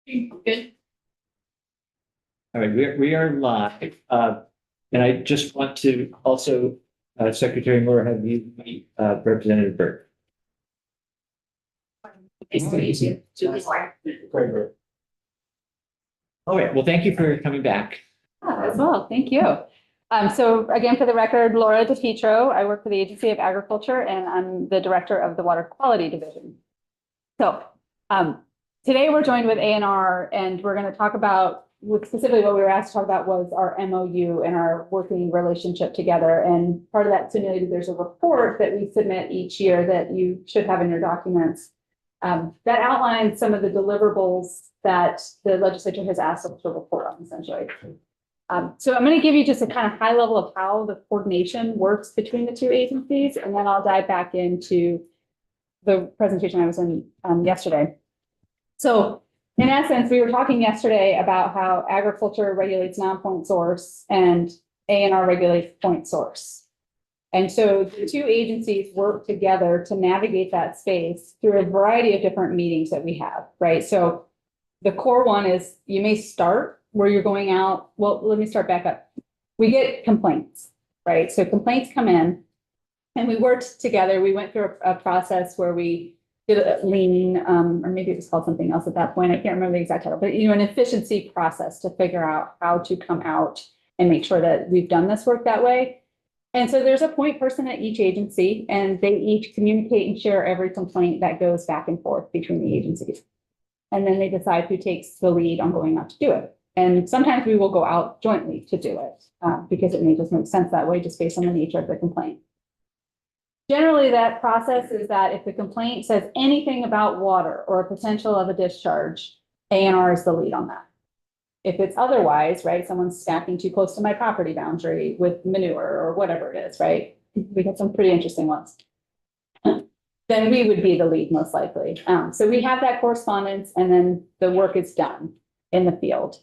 Good. All right, we are live. And I just want to also, Secretary Moore, have you meet Representative Burke. Nice to meet you. Julie Moore. Great. All right, well, thank you for coming back. As well, thank you. So again, for the record, Laura DePietro, I work for the Agency of Agriculture and I'm the Director of the Water Quality Division. So today we're joined with ANR and we're going to talk about, specifically what we were asked to talk about was our MOU and our working relationship together. And part of that simulated, there's a report that we submit each year that you should have in your documents that outlines some of the deliverables that the legislature has asked us to report on, essentially. So I'm going to give you just a kind of high level of how the coordination works between the two agencies, and then I'll dive back into the presentation I was in yesterday. So in essence, we were talking yesterday about how agriculture regulates non-point source and ANR regulates point source. And so the two agencies work together to navigate that space through a variety of different meetings that we have, right? So the core one is you may start where you're going out. Well, let me start back up. We get complaints, right? So complaints come in and we worked together. We went through a process where we did a lean, or maybe it was called something else at that point. I can't remember the exact title, but an efficiency process to figure out how to come out and make sure that we've done this work that way. And so there's a point person at each agency and they each communicate and share every complaint that goes back and forth between the agencies. And then they decide who takes the lead on going out to do it. And sometimes we will go out jointly to do it because it may just make sense that way, just based on the nature of the complaint. Generally, that process is that if the complaint says anything about water or a potential of a discharge, ANR is the lead on that. If it's otherwise, right, someone's stacking too close to my property boundary with manure or whatever it is, right? We get some pretty interesting ones. Then we would be the lead most likely. So we have that correspondence and then the work is done in the field.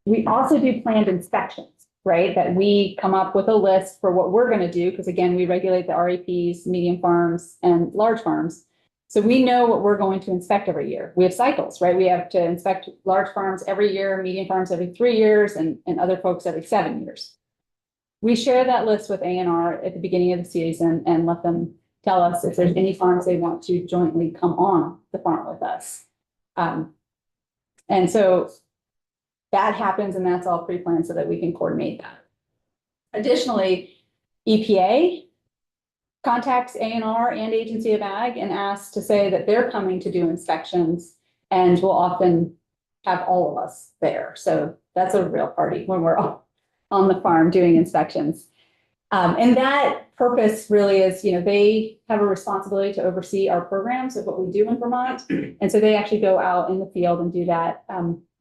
We also do planned inspections, right? That we come up with a list for what we're going to do, because again, we regulate the REPs, medium farms, and large farms. So we know what we're going to inspect every year. We have cycles, right? We have to inspect large farms every year, medium farms every 3 years, and other folks every 7 years. We share that list with ANR at the beginning of the season and let them tell us if there's any farms they want to jointly come on the farm with us. And so that happens, and that's all pre-planned so that we can coordinate that. Additionally, EPA contacts ANR and Agency of Ag and asks to say that they're coming to do inspections, and will often have all of us there. So that's a real party when we're all on the farm doing inspections. And that purpose really is, they have a responsibility to oversee our programs of what we do in Vermont. And so they actually go out in the field and do that.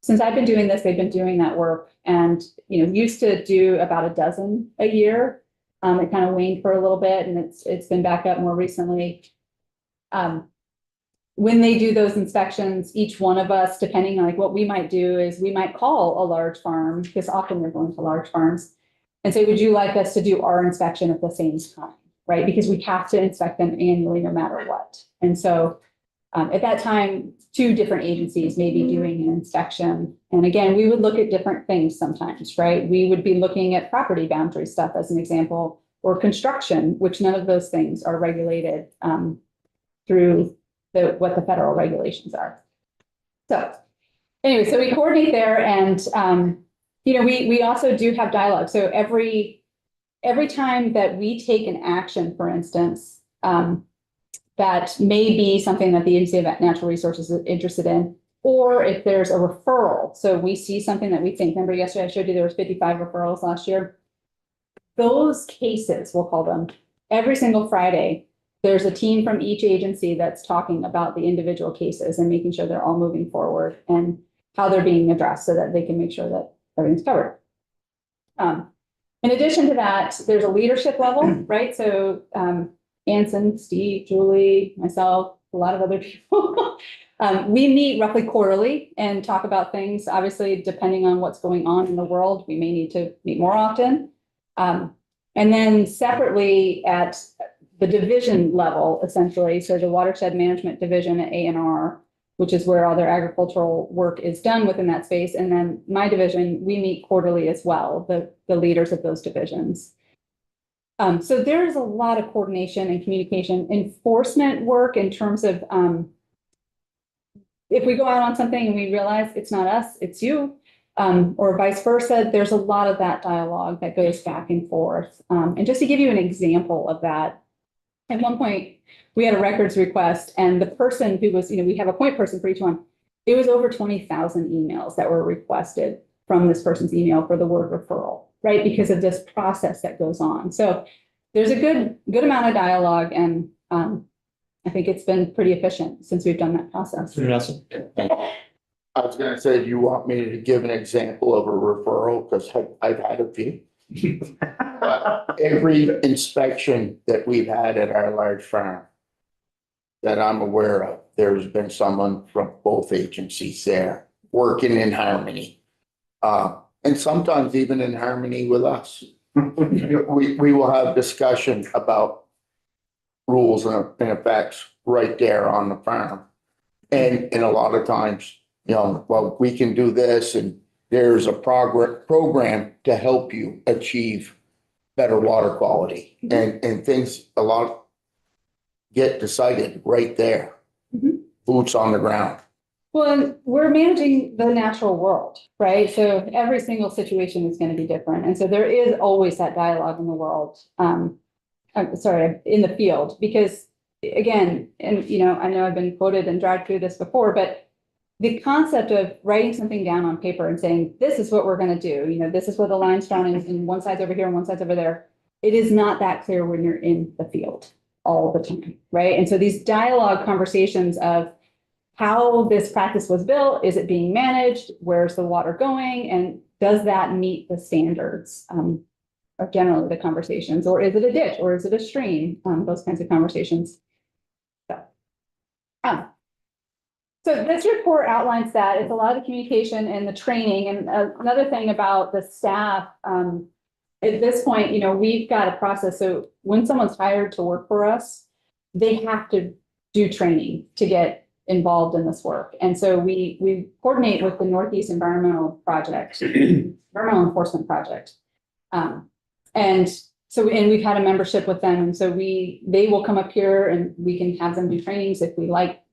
Since I've been doing this, they've been doing that work and, used to do about a dozen a year. It kind of waned for a little bit and it's been back up more recently. When they do those inspections, each one of us, depending on what we might do is we might call a large farm, because often they're going to large farms, and say, would you like us to do our inspection at the same time, right? Because we have to inspect them annually no matter what. And so at that time, 2 different agencies may be doing an inspection. And again, we would look at different things sometimes, right? We would be looking at property boundary stuff as an example, or construction, which none of those things are regulated through what the federal regulations are. So anyway, so we coordinate there and, we also do have dialogue. So every time that we take an action, for instance, that may be something that the Agency of Natural Resources is interested in, or if there's a referral. So we see something that we think, remember yesterday I showed you there was 55 referrals last year. Those cases, we'll call them, every single Friday, there's a team from each agency that's talking about the individual cases and making sure they're all moving forward and how they're being addressed so that they can make sure that everything's covered. In addition to that, there's a leadership level, right? So Anson, Steve, Julie, myself, a lot of other people. We meet roughly quarterly and talk about things. Obviously, depending on what's going on in the world, we may need to meet more often. And then separately at the division level, essentially, so the Watershed Management Division at ANR, which is where all their agricultural work is done within that space. And then my division, we meet quarterly as well, the leaders of those divisions. So there's a lot of coordination and communication, enforcement work in terms of if we go out on something and we realize it's not us, it's you, or vice versa, there's a lot of that dialogue that goes back and forth. And just to give you an example of that, at one point we had a records request and the person who was, we have a point person for each one. It was over 20,000 emails that were requested from this person's email for the word referral, right? Because of this process that goes on. So there's a good amount of dialogue, and I think it's been pretty efficient since we've done that process. Nelson? I was gonna say, do you want me to give an example of a referral? Because I've had a few. Every inspection that we've had at our large farm that I'm aware of, there's been someone from both agencies there working in harmony. And sometimes even in harmony with us. We will have discussion about rules and effects right there on the farm. And a lot of times, well, we can do this and there's a program to help you achieve better water quality and things a lot get decided right there. Boots on the ground. Well, we're managing the natural world, right? So every single situation is going to be different. And so there is always that dialogue in the world, in the field, because again, and I know I've been quoted and dragged through this before, but the concept of writing something down on paper and saying, this is what we're going to do, this is what the line's drawn and one side's over here and one side's over there. It is not that clear when you're in the field all the time, right? And so these dialogue conversations of how this practice was built, is it being managed, where's the water going, and does that meet the standards of generally the conversations, or is it a ditch, or is it a stream, those kinds of conversations. So this report outlines that it's a lot of communication and the training. And another thing about the staff, at this point, we've got a process. So when someone's hired to work for us, they have to do training to get involved in this work. And so we coordinate with the Northeast Environmental Enforcement Project. And we've had a membership with them. And so they will come up here and we can have them do trainings if we like,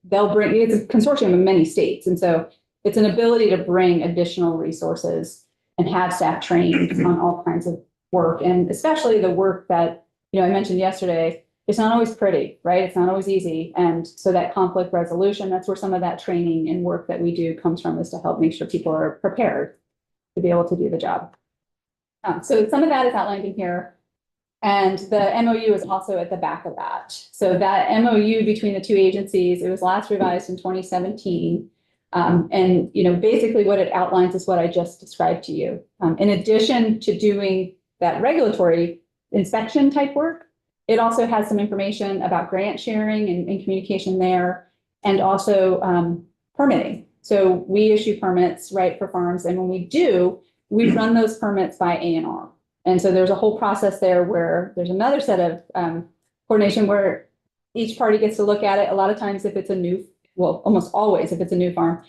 they'll bring, it's a consortium of many states. And so it's an ability to bring additional resources and have staff trained on all kinds of work. And especially the work that, I mentioned yesterday, it's not always pretty, right? It's not always easy. And so that conflict resolution, that's where some of that training and work that we do comes from, is to help make sure people are prepared to be able to do the job. So some of that is outlined in here. And the MOU is also at the back of that. So that MOU between the two agencies, it was last revised in 2017. And basically what it outlines is what I just described to you. In addition to doing that regulatory inspection type work, it also has some information about grant sharing and communication there, and also permitting. So we issue permits, right, for farms. And when we do, we run those permits by A&R. And so there's a whole process there where there's another set of coordination where each party gets to look at it. A lot of times if it's almost always if it's a new farm,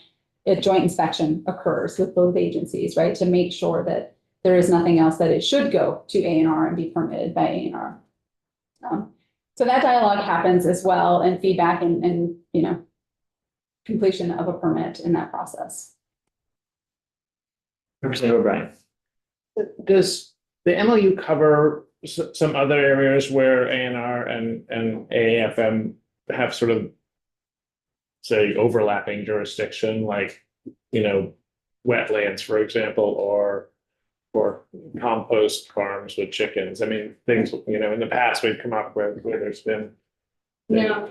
a joint inspection occurs with both agencies, right? To make sure that there is nothing else that it should go to A&R and be permitted by A&R. So that dialogue happens as well, and feedback and completion of a permit in that process. Representative O'Brien. Does the MOU cover some other areas where ANR and AAFM have sort of, say, overlapping jurisdiction, like, wetlands, for example, or compost farms with chickens? I mean, things, in the past we've come up with where there's been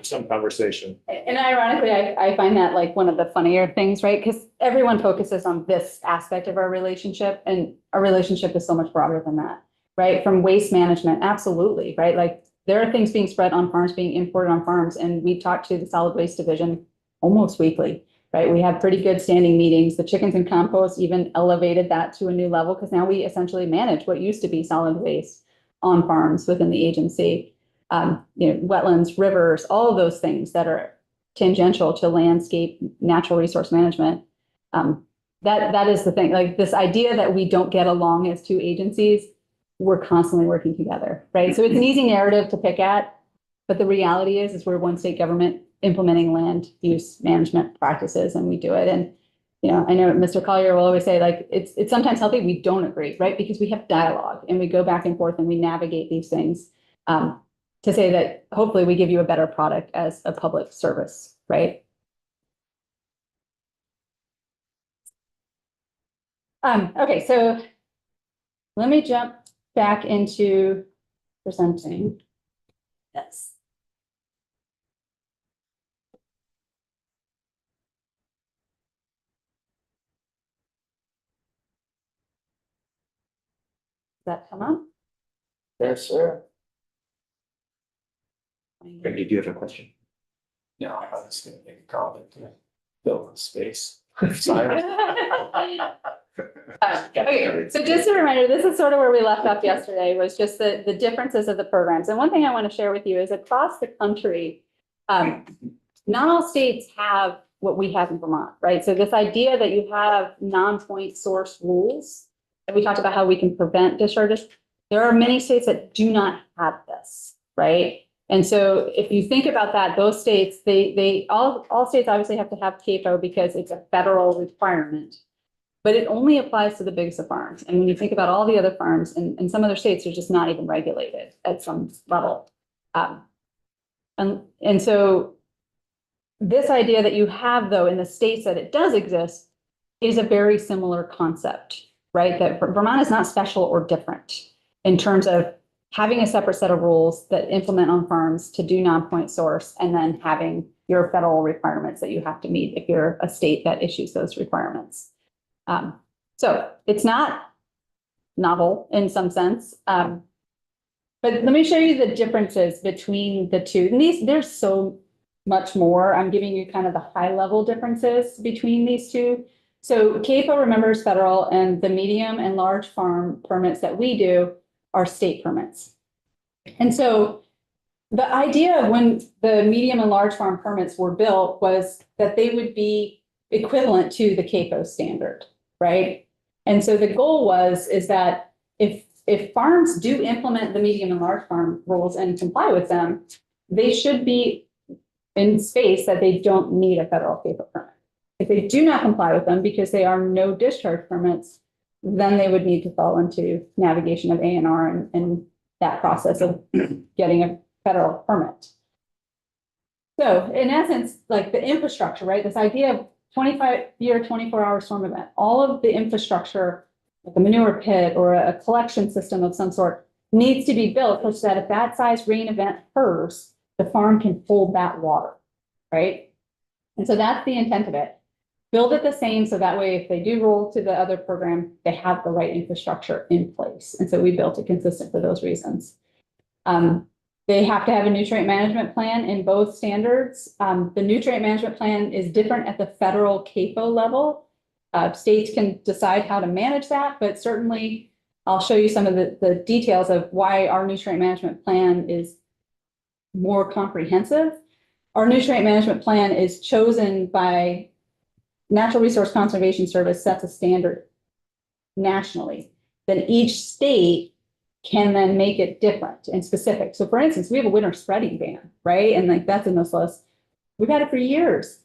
some conversation. And ironically, I find that like one of the funnier things, right? Because everyone focuses on this aspect of our relationship, and our relationship is so much broader than that, right? From waste management, absolutely, right? Like there are things being spread on farms, being imported on farms, and we talk to the solid waste division almost weekly, right? We have pretty good standing meetings. The chickens and compost even elevated that to a new level, because now we essentially manage what used to be solid waste on farms within the agency. Wetlands, rivers, all of those things that are tangential to landscape, natural resource management. That is the thing, like this idea that we don't get along as two agencies, we're constantly working together, right? So it's an easy narrative to pick at, but the reality is we're one state government implementing land use management practices, and we do it. And, you know, I know Mr. Collier will always say, like, it's sometimes healthy we don't agree, right? Because we have dialogue and we go back and forth and we navigate these things, to say that hopefully we give you a better product as a public service, right? Okay, so let me jump back into presenting. Yes. Does that come up? Yes, sir. Greg, did you have a question? No, I was gonna make a comment to fill the space. Okay, so just a reminder, this is sort of where we left off yesterday, was just the differences of the programs. And one thing I want to share with you is across the country, not all states have what we have in Vermont, right? So this idea that you have non-point source rules, and we talked about how we can prevent discharges. There are many states that do not have this, right? And so if you think about that, those states, all states obviously have to have CAFO because it's a federal requirement, but it only applies to the biggest of farms. And when you think about all the other farms in some other states, they're just not even regulated at some level. And so this idea that you have, though, in the states that it does exist is a very similar concept, right? That Vermont is not special or different in terms of having a separate set of rules that implement on farms to do non-point source, and then having your federal requirements that you have to meet if you're a state that issues those requirements. So it's not novel in some sense. But let me show you the differences between the two. And there's so much more. I'm giving you kind of the high level differences between these two. So CAFO, remember, is federal, and the medium and large farm permits that we do are state permits. And so the idea of when the medium and large farm permits were built was that they would be equivalent to the CAFO standard, right? And so the goal is that if farms do implement the medium and large farm rules and comply with them, they should be in space that they don't need a federal CAFO permit. If they do not comply with them because they are no discharge permits, then they would need to fall into navigation of ANR and that process of getting a federal permit. So in essence, like the infrastructure, right? This idea of 25-year, 24-hour storm event, all of the infrastructure, like a manure pit or a collection system of some sort, needs to be built such that if that size rain event occurs, the farm can hold that water, right? And so that's the intent of it. Build it the same, so that way if they do roll to the other program, they have the right infrastructure in place. And so we built it consistent for those reasons. They have to have a nutrient management plan in both standards. The nutrient management plan is different at the federal CAFO level. States can decide how to manage that, but certainly I'll show you some of the details of why our nutrient management plan is more comprehensive. Our nutrient management plan is chosen by Natural Resource Conservation Service, sets a standard nationally. Then each state can then make it different and specific. So for instance, we have a winter spreading ban, right? And like that's in this list. We've had it for years.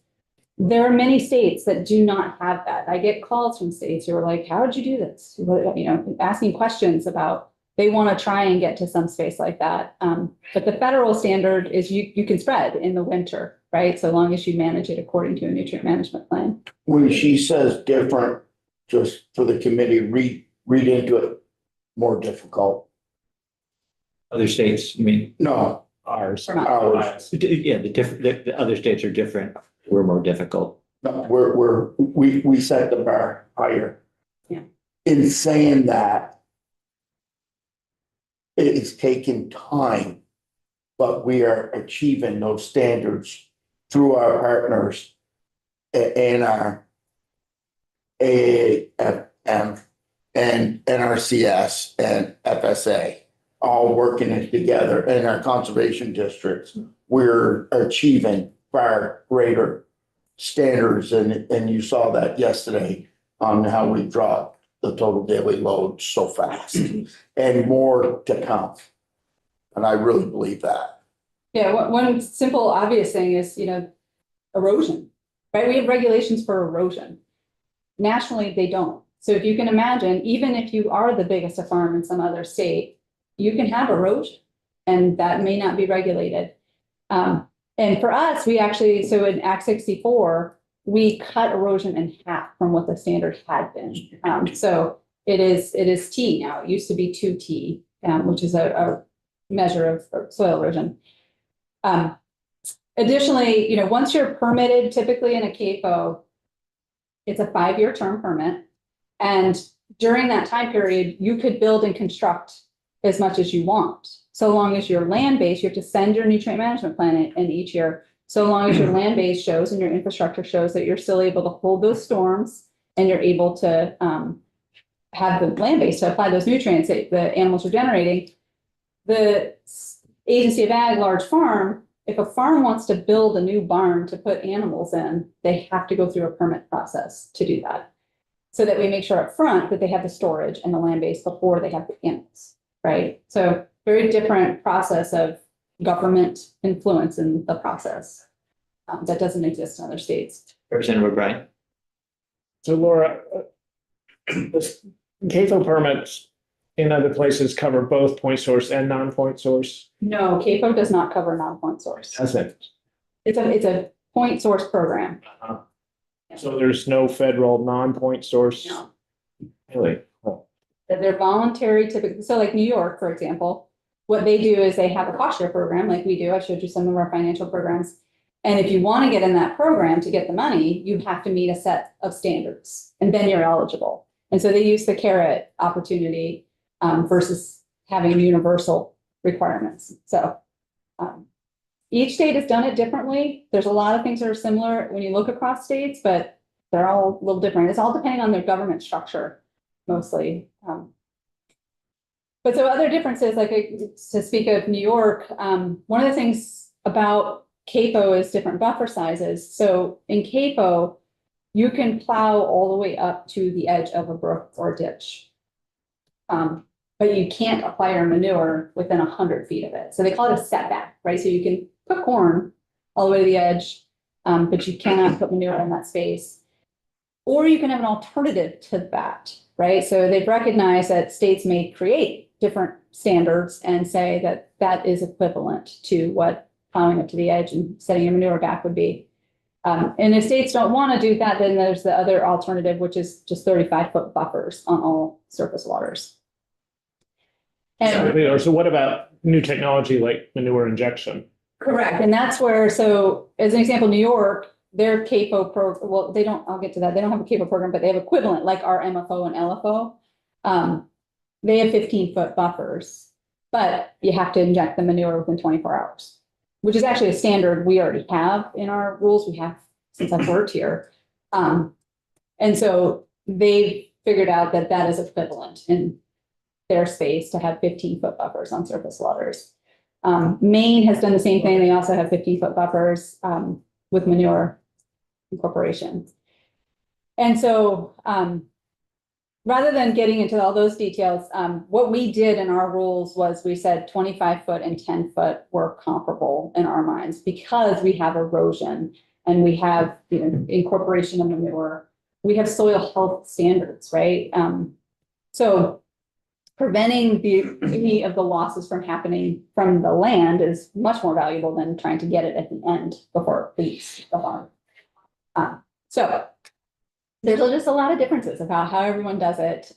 There are many states that do not have that. I get calls from states who are like, how did you do this? You know, asking questions about, they want to try and get to some space like that. But the federal standard is you can spread in the winter, right? So long as you manage it according to a nutrient management plan. When she says different, just for the committee, read into it, more difficult. Other states, I mean, No, Ours. ours. yeah, the other states are different. We're more difficult. No, we set the bar higher. Yeah. In saying that, it's taken time, but we are achieving those standards through our partners in our AAFM and NRCS and FSA, all working it together in our conservation districts. We're achieving far greater standards, and you saw that yesterday on how we dropped the total daily load so fast, and more to come. And I really believe that. Yeah, one simple, obvious thing is, erosion, right? We have regulations for erosion. Nationally, they don't. So if you can imagine, even if you are the biggest farm in some other state, you can have erosion, and that may not be regulated. And for us, we actually, so in Act 64, we cut erosion in half from what the standard had been. So it is T now. It used to be 2T, which is a measure of soil erosion. Additionally, once you're permitted, typically in a CAFO, it's a 5-year term permit. And during that time period, you could build and construct as much as you want. So long as your land base, you have to send your nutrient management plan in each year. So long as your land base shows and your infrastructure shows that you're still able to hold those storms and you're able to have the land base to apply those nutrients that the animals are generating. The Agency of Ag large farm, if a farm wants to build a new barn to put animals in, they have to go through a permit process to do that. So that we make sure up front that they have the storage and the land base before they have the animals, right? So very different process of government influence in the process that doesn't exist in other states. Representative O'Brien. So Laura, this CAFO permits in other places cover both point source and non-point source. No, CAFO does not cover non-point source. Does it? It's a point source program. So there's no federal non-point source? No. Really? That they're voluntary typically. So like New York, for example, what they do is they have a cost share program like we do. I showed you some of our financial programs. And if you want to get in that program to get the money, you have to meet a set of standards and then you're eligible. And so they use the carrot opportunity versus having universal requirements. So each state has done it differently. There's a lot of things that are similar when you look across states, but they're all a little different. It's all depending on their government structure, mostly. But so other differences, like to speak of New York, one of the things about CAFO is different buffer sizes. So in CAFO, you can plow all the way up to the edge of a brook or ditch. But you can't apply your manure within 100 feet of it. So they call it a setback, right? So you can put corn all the way to the edge, but you cannot put manure in that space. Or you can have an alternative to that, right? So they've recognized that states may create different standards and say that that is equivalent to what plowing up to the edge and setting your manure back would be. And if states don't want to do that, then there's the other alternative, which is just 35-foot buffers on all surface waters. And So what about new technology like manure injection? correct. And that's where, so as an example, New York, their CAFO well, they don't, I'll get to that. They don't have a CAFO program, but they have equivalent like our MFO and LFO. They have 15-foot buffers, but you have to inject the manure within 24 hours, which is actually a standard we already have in our rules. We have since I've worked here. And so they've figured out that that is equivalent in their space to have 15-foot buffers on surface waters. Maine has done the same thing. They also have 15-foot buffers with manure incorporation. And so rather than getting into all those details, what we did in our rules was we said 25-foot and 10-foot were comparable in our minds because we have erosion and we have incorporation of manure. We have soil health standards, right? So preventing any of the losses from happening from the land is much more valuable than trying to get it at the end before it leaves the farm. So there's just a lot of differences about how everyone does it.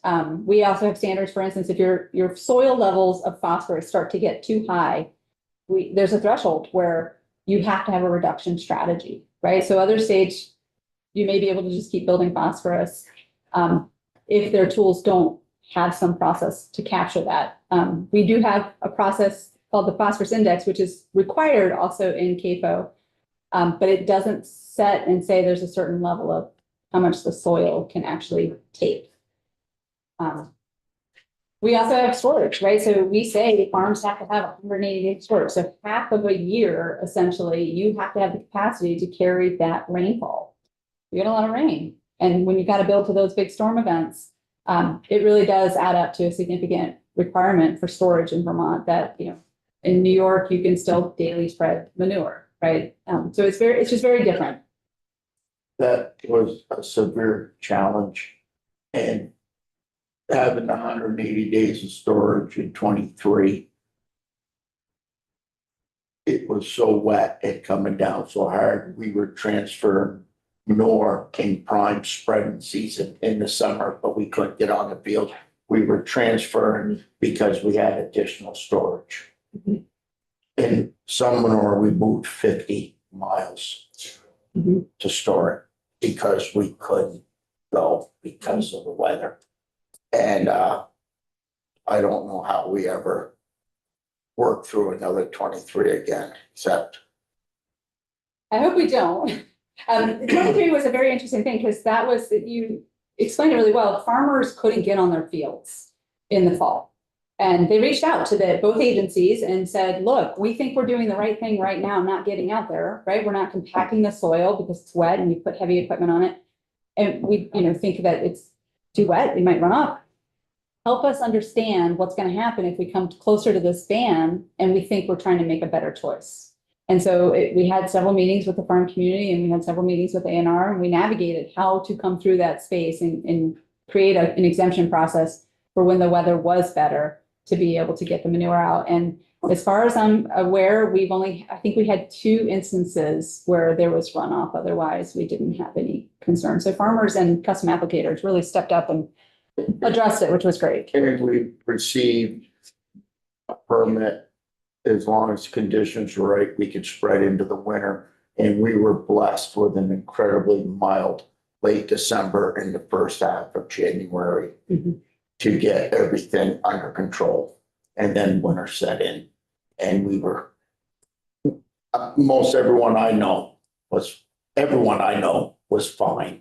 We also have standards, for instance, if your soil levels of phosphorus start to get too high, there's a threshold where you have to have a reduction strategy, right? So other states, you may be able to just keep building phosphorus if their tools don't have some process to capture that. We do have a process called the phosphorus index, which is required also in CAFO, but it doesn't set and say there's a certain level of how much the soil can actually take. We also have storage, right? So we say farms have to have 180 day storage. So half of a year, essentially, you have to have the capacity to carry that rainfall. You get a lot of rain. And when you've got to build to those big storm events, it really does add up to a significant requirement for storage in Vermont that, in New York, you can still daily spread manure, right? So it's just very different. That was a severe challenge. And having 180 days of storage in 23. It was so wet and coming down so hard, we were transferring manure in prime spreading season in the summer, but we couldn't get on the field. We were transferring because we had additional storage. Mhm. In some manure, we moved 50 miles Mhm. to store it because we couldn't go because of the weather. And I don't know how we ever work through another 23 again, except I hope we don't. 23 was a very interesting thing because that was, you explained it really well. Farmers couldn't get on their fields in the fall. And they reached out to both agencies and said, look, we think we're doing the right thing right now, not getting out there, right? We're not compacting the soil because it's wet and you put heavy equipment on it. And we, think that it's too wet, it might run off. Help us understand what's going to happen if we come closer to this ban and we think we're trying to make a better choice. And so we had several meetings with the farm community and we had several meetings with ANR and we navigated how to come through that space and create an exemption process for when the weather was better to be able to get the manure out. And as far as I'm aware, I think we had 2 instances where there was runoff. Otherwise, we didn't have any concern. So farmers and custom applicators really stepped up and addressed it, which was great. and we received a permit. As long as conditions were right, we could spread into the winter. And we were blessed with an incredibly mild late December and the first half of January Mhm. to get everything under control. And then winter set in. And we were, most everyone I know was fine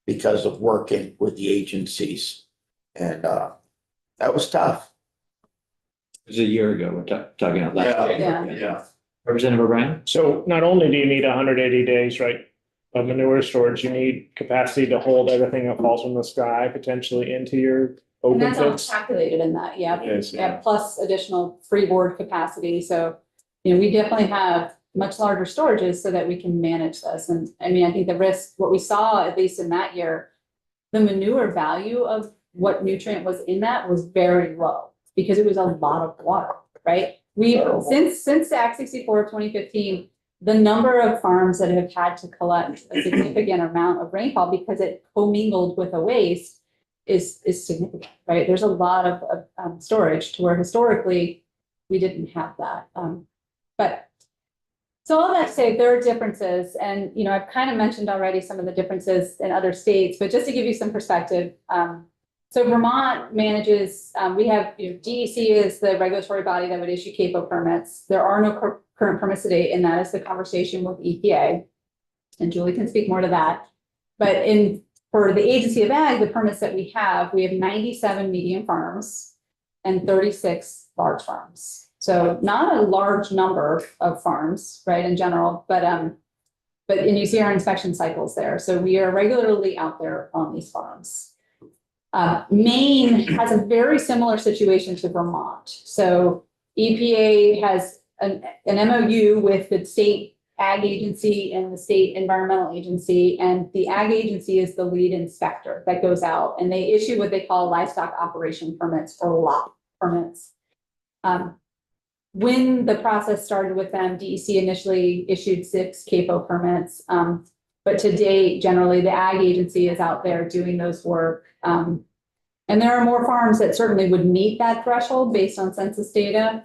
because of working with the agencies. And that was tough. It was a year ago, we're talking about last Yeah. year. Yeah. Representative O'Brien? So not only do you need 180 days, right, of manure storage, you need capacity to hold everything that falls from the sky potentially into your And open that's all pits. calculated in that, yeah. Yes, Yeah, plus additional freeboard capacity. So, we definitely have much larger storages so that we can manage this. And I mean, I think the risk, what we saw, at least in that year, the manure value of what nutrient was in that was very low because it was a lot of water, right? Since Act 64 of 2015, the number of farms that have had to collect a significant amount of rainfall because it commingled with a waste is significant, right? There's a lot of storage to where historically we didn't have that. But so all that to say, there are differences, and I've kind of mentioned already some of the differences in other states, but just to give you some perspective, so Vermont manages, we have, DEC is the regulatory body that would issue CAPO permits. There are no current permits today, and that is the conversation with EPA. And Julie can speak more to that. But for the Agency of Ag, the permits that we have 97 medium farms and 36 large farms. So not a large number of farms, right, in general, and you see our inspection cycles there. So we are regularly out there on these farms. Maine has a very similar situation to Vermont. So EPA has an MOU with the state ag agency and the state environmental agency, and the ag agency is the lead inspector that goes out and they issue what they call livestock operation permits or LOP permits. When the process started with them, DEC initially issued 6 CAPO permits, but to date, generally the ag agency is out there doing those work. And there are more farms that certainly would meet that threshold based on census data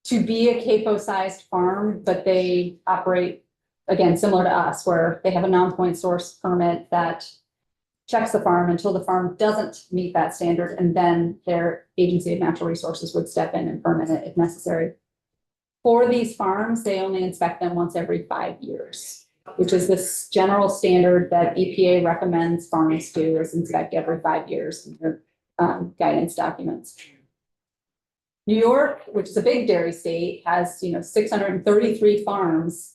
to be a CAPO-sized farm, but they operate, again, similar to us, where they have a non-point source permit that checks the farm until the farm doesn't meet that standard, and then their Agency of Natural Resources would step in and permit it if necessary. For these farms, they only inspect them once every 5 years, which is this general standard that EPA recommends farms do, is inspect every 5 years. And guidance documents. New York, which is a big dairy state, has, 633 farms,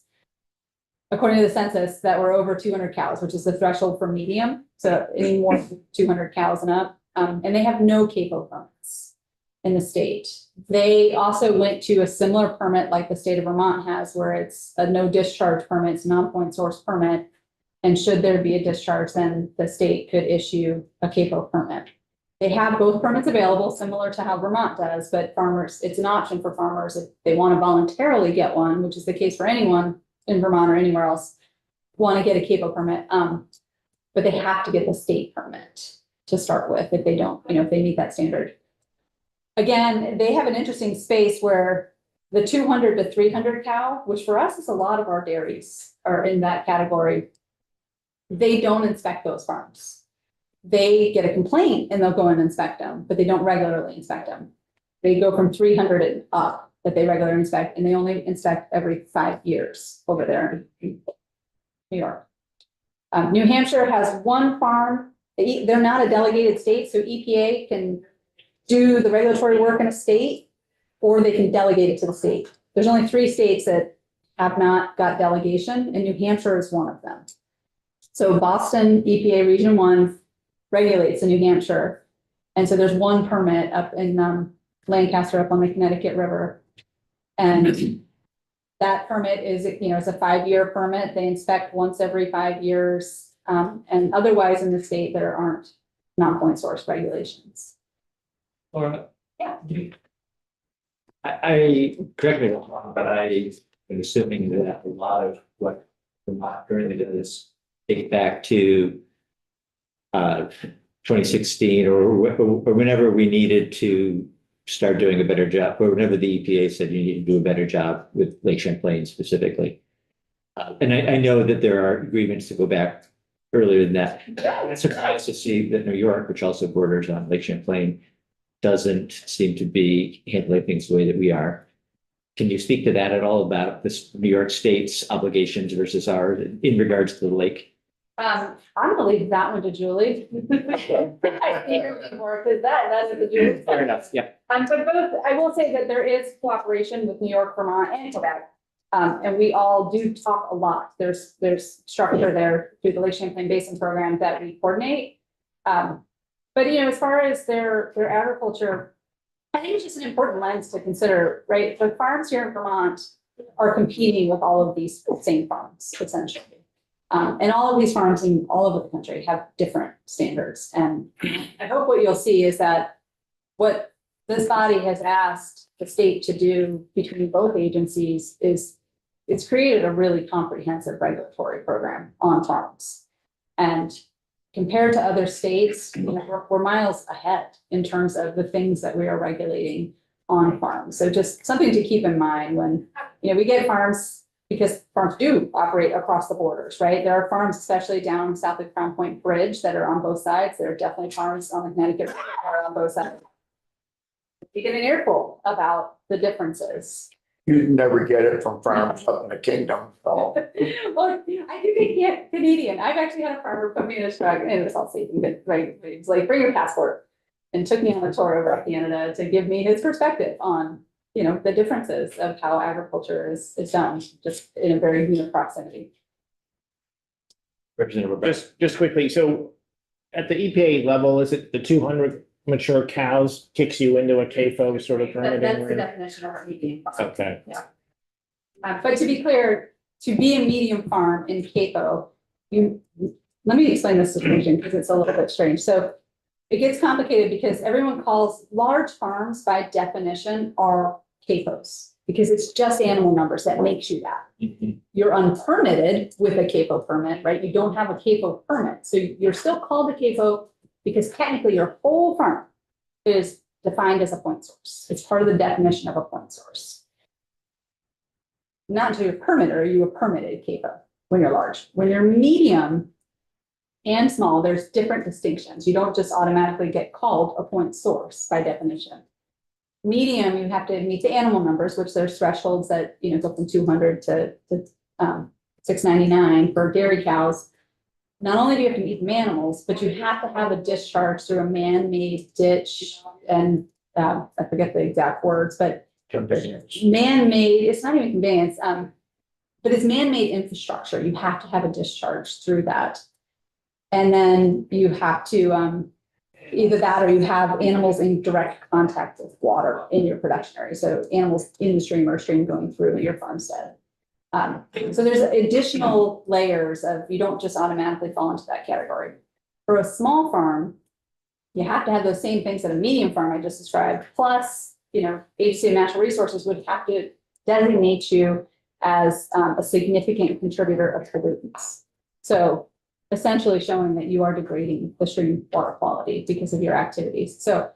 according to the census, that were over 200 cows, which is the threshold for medium. So any more than 200 cows and up, and they have no CAPO permits in the state. They also went to a similar permit like the state of Vermont has, where it's a no discharge permit, it's non-point source permit. And should there be a discharge, then the state could issue a CAPO permit. They have both permits available, similar to how Vermont does, but farmers, it's an option for farmers if they want to voluntarily get one, which is the case for anyone in Vermont or anywhere else, want to get a CAPO permit. But they have to get the state permit to start with if they don't, if they meet that standard. Again, they have an interesting space where the 200 to 300 cow, which for us is a lot of our dairies are in that category. They don't inspect those farms. They get a complaint and they'll go and inspect them, but they don't regularly inspect them. They go from 300 and up that they regularly inspect, and they only inspect every 5 years over there in New York. New Hampshire has one farm. They're not a delegated state, so EPA can do the regulatory work in a state, or they can delegate it to the state. There's only 3 states that have not got delegation, and New Hampshire is one of them. So Boston EPA Region 1 regulates in New Hampshire. And so there's one permit up in Lancaster, up on the Connecticut River. And that permit is, it's a 5-year permit. They inspect once every 5 years. And otherwise in the state, there aren't non-point source regulations. Laura? Yeah. I correct me if I'm wrong, but I'm assuming that a lot of what Vermont currently does take back to 2016 or whenever we needed to start doing a better job, or whenever the EPA said you need to do a better job with Lake Champlain specifically. And I know that there are agreements to go back earlier than that. I'm surprised to see that New York, which also borders on Lake Champlain, doesn't seem to be handling things the way that we are. Can you speak to that at all about this New York State's obligations versus ours in regards to the lake? I'm gonna leave that one to Julie. I think you're more because that's the Julie. Fair enough, yeah. But both, I will say that there is cooperation with New York, Vermont, and Quebec. And we all do talk a lot. There's structure there through the Lake Champlain Basin program that we coordinate. But as far as their agriculture, I think it's just an important lens to consider, right? The farms here in Vermont are competing with all of these same farms, essentially. And all of these farms in all over the country have different standards. And I hope what you'll see is that what this body has asked the state to do between both agencies is it's created a really comprehensive regulatory program on farms. And compared to other states, we're miles ahead in terms of the things that we are regulating on farms. So just something to keep in mind when, we get farms, because farms do operate across the borders, right? There are farms, especially down south of Crown Point Bridge, that are on both sides. There are definitely farms on the Connecticut River that are on both sides. You get an earful about the differences. You'd never get it from farms up in the kingdom, so. Well, I do think Canadian. I've actually had a farmer put me in a truck, and it was all safe and good, right? It's like, bring your passport, and took me on a tour over Canada to give me his perspective on, the differences of how agriculture is done, just in a very near proximity. Representative Roberts. Just quickly, so at the EPA level, is it the 200 mature cows kicks you into a CAFO sort of permitting? That's the range? definition of a medium farm. Okay. But to be clear, to be a medium farm in CAFO, let me explain this situation because it's a little bit strange. So it gets complicated because everyone calls large farms by definition are CAFOs, because it's just animal numbers that makes you that. Mhm. You're unpermitted with a CAFO permit, right? You don't have a CAFO permit. So you're still called a CAFO because technically your whole farm is defined as a point source. It's part of the definition of a point source. Not until you're permitted are you a permitted CAFO when you're large. When you're medium and small, there's different distinctions. You don't just automatically get called a point source by definition. Medium, you have to meet the animal numbers, which there's thresholds that, go from 200 to 699 for dairy cows. not only do you have to meet the animals, but you have to have a discharge through a man-made ditch and, I forget the exact words, but Conveyance. man-made, it's not even conveyance, but it's man-made infrastructure. You have to have a discharge through that. And then you have to, either that or you have animals in direct contact with water in your production area. So animals in the stream or stream going through your farmstead. So there's additional layers of, you don't just automatically fall into that category. For a small farm, you have to have those same things that a medium farm I just described, plus, Agency of Natural Resources would have to designate you as a significant contributor of pollutants. So essentially showing that you are degrading the stream water quality because of your activities. So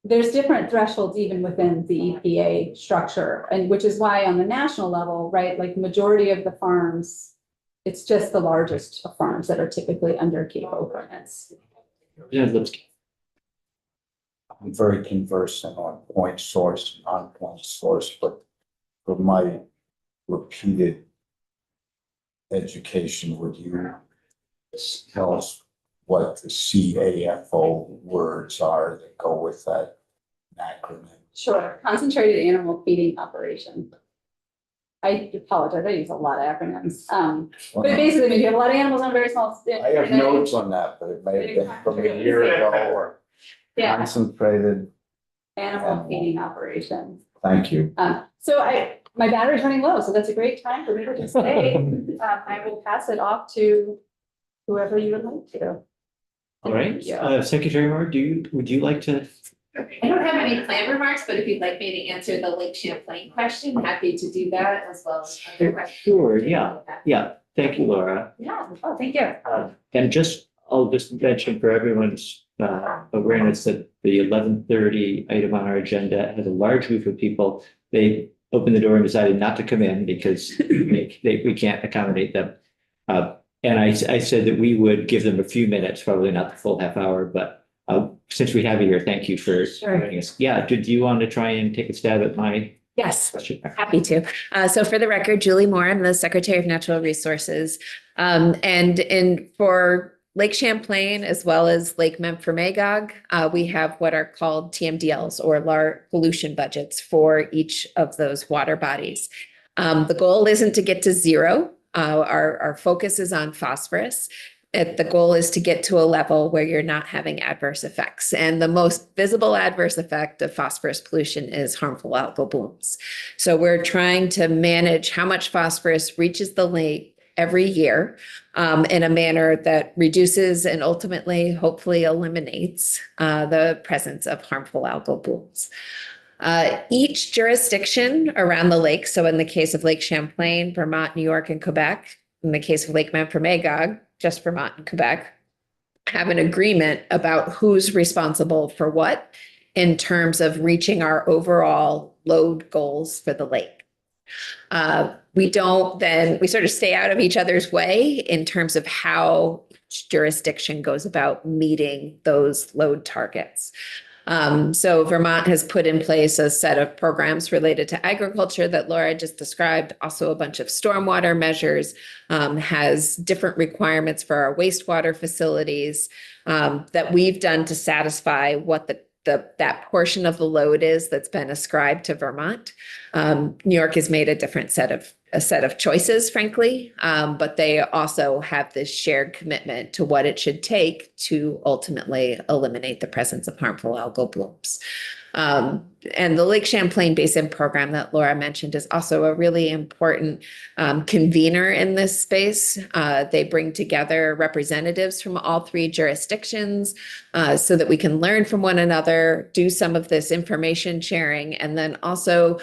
there's different thresholds even within the EPA structure, and which is why on the national level, right, like majority of the farms, it's just the largest of farms that are typically under CAPO permits. I'm very conversant on point source, non-point source, but for my repeated education, would you tell us what the CAFO words are that go with that acronym? Sure, concentrated animal feeding operation. I apologize, I use a lot of acronyms. But it basically means you have a lot of animals on a very small. I have notes on that, but it may have been from a year ago or Yeah, concentrated. animal feeding operation. Thank you. So my battery's running low, so that's a great time for me to just say, I will pass it off to whoever you would like to. All right, Yeah. Secretary Moore, would you like to? I don't have any planned remarks, but if you'd like me to answer the Lake Champlain question, happy to do that as well as other questions. Sure, yeah, thank you, Laura. Yeah, oh, thank you. And I'll just mention for everyone's awareness that the 11:30 item on our agenda has a large group of people. They opened the door and decided not to come in because we can't accommodate them. And I said that we would give them a few minutes, probably not the full half hour, but since we have you here, thank you for joining us. Yeah, did you want to try and take a stab at my Yes, question? happy to. So for the record, Julie Moore, I'm the Secretary of Natural Resources. And for Lake Champlain, as well as Lake Memphremagog, we have what are called TMDLs or large pollution budgets for each of those water bodies. The goal isn't to get to zero. Our focus is on phosphorus. The goal is to get to a level where you're not having adverse effects. And the most visible adverse effect of phosphorus pollution is harmful algal blooms. So we're trying to manage how much phosphorus reaches the lake every year in a manner that reduces and ultimately, hopefully eliminates the presence of harmful algal blooms. Each jurisdiction around the lake, so in the case of Lake Champlain, Vermont, New York, and Quebec, in the case of Lake Memphremagog, just Vermont and Quebec, have an agreement about who's responsible for what in terms of reaching our overall load goals for the lake. We sort of stay out of each other's way in terms of how each jurisdiction goes about meeting those load targets. So Vermont has put in place a set of programs related to agriculture that Laura just described, also a bunch of stormwater measures, has different requirements for our wastewater facilities that we've done to satisfy what that portion of the load is that's been ascribed to Vermont. New York has made a different set of choices, frankly, but they also have this shared commitment to what it should take to ultimately eliminate the presence of harmful algal blooms. And the Lake Champlain Basin Program that Laura mentioned is also a really important convener in this space. They bring together representatives from all three jurisdictions so that we can learn from one another, do some of this information sharing, and then also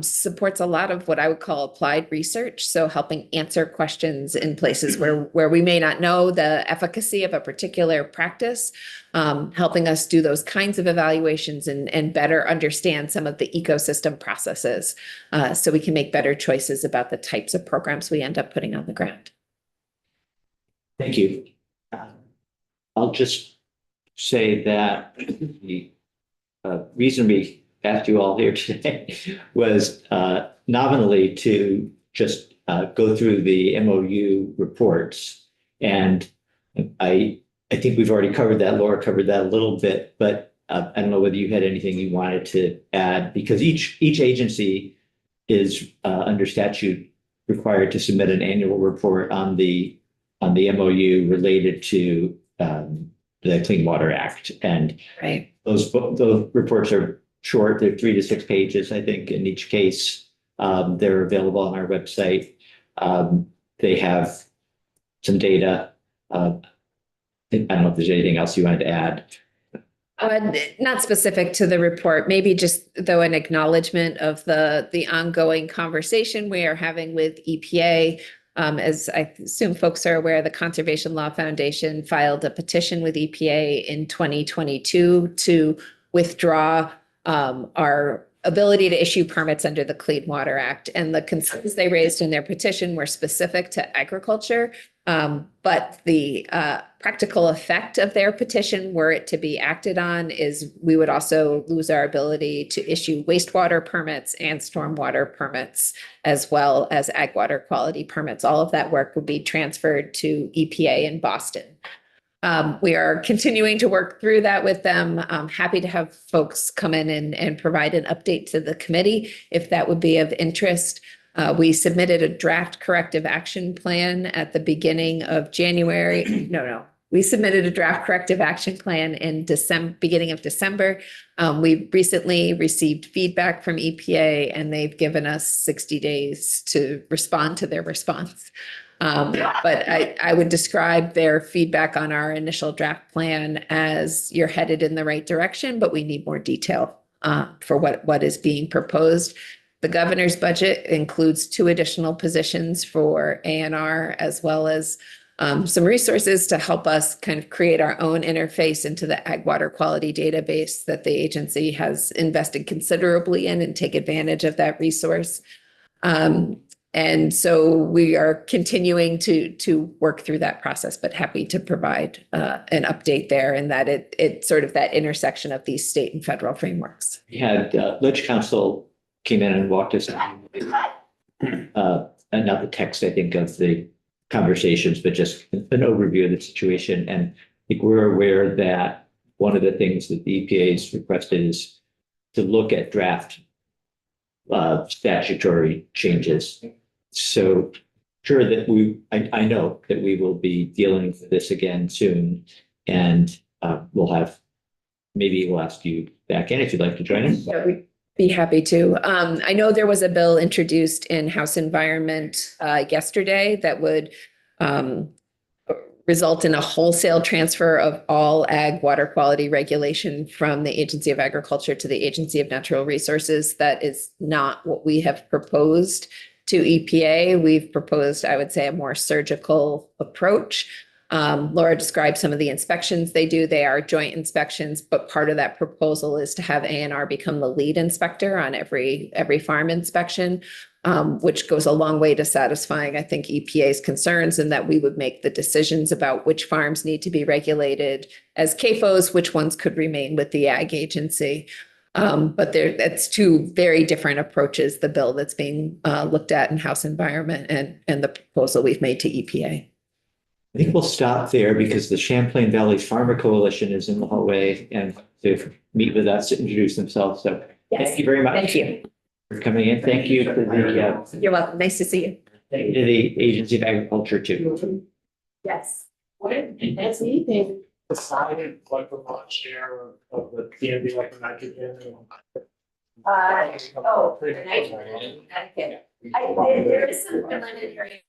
supports a lot of what I would call applied research. So helping answer questions in places where we may not know the efficacy of a particular practice, helping us do those kinds of evaluations and better understand some of the ecosystem processes so we can make better choices about the types of programs we end up putting on the ground. Thank you. I'll just say that the reason we asked you all here today was nominally to just go through the MOU reports And I think we've already covered that. Laura covered that a little bit, but I don't know whether you had anything you wanted to add, because each agency is under statute required to submit an annual report on the MOU related to the Clean Water Act. And Right. those reports are short. They're 3 to 6 pages, I think, in each case. They're available on our website. They have some data. I don't know if there's anything else you wanted to add. Not specific to the report, maybe just though an acknowledgement of the ongoing conversation we are having with EPA. As I assume folks are aware, the Conservation Law Foundation filed a petition with EPA in 2022 to withdraw our ability to issue permits under the Clean Water Act. And the concerns they raised in their petition were specific to agriculture. But the practical effect of their petition, were it to be acted on, is we would also lose our ability to issue wastewater permits and stormwater permits, as well as ag water quality permits. All of that work would be transferred to EPA in Boston. We are continuing to work through that with them. I'm happy to have folks come in and provide an update to the committee if that would be of interest. We submitted a draft corrective action plan at the beginning of January. We submitted a draft corrective action plan in beginning of December. We recently received feedback from EPA, and they've given us 60 days to respond to their response. But I would describe their feedback on our initial draft plan as you're headed in the right direction, but we need more detail for what is being proposed. The governor's budget includes 2 additional positions for ANR, as well as some resources to help us kind of create our own interface into the ag water quality database that the agency has invested considerably in, and take advantage of that resource. And so we are continuing to work through that process, but happy to provide an update there, and that it's sort of that intersection of these state and federal frameworks. We had Ledge Council came in and walked us through, and not the text, I think, of the conversations, but just an overview of the situation. And I think we're aware that one of the things that the EPA has requested is to look at draft statutory changes. So sure that I know that we will be dealing with this again soon, and we'll ask you back in if you'd like to join us. Yeah, we'd be happy to. I know there was a bill introduced in House Environment yesterday that would result in a wholesale transfer of all ag water quality regulation from the Agency of Agriculture to the Agency of Natural Resources. That is not what we have proposed to EPA. We've proposed, I would say, a more surgical approach. Laura described some of the inspections they do. They are joint inspections, but part of that proposal is to have ANR become the lead inspector on every farm inspection, which goes a long way to satisfying, I think, EPA's concerns, and that we would make the decisions about which farms need to be regulated as CAFOs, which ones could remain with the ag agency. But that's 2 very different approaches, the bill that's being looked at in House Environment and the proposal we've made to EPA. I think we'll stop there because the Champlain Valley Farmer Coalition is in the hallway and to meet with us to introduce themselves. So thank you very much. Thank you. For coming in. Thank you to the You're welcome. Nice to see you. to the Agency of Agriculture too. Yes. When has anything decided what the launch share of the DMV like nitrogen? Nitrogen. There is some preliminary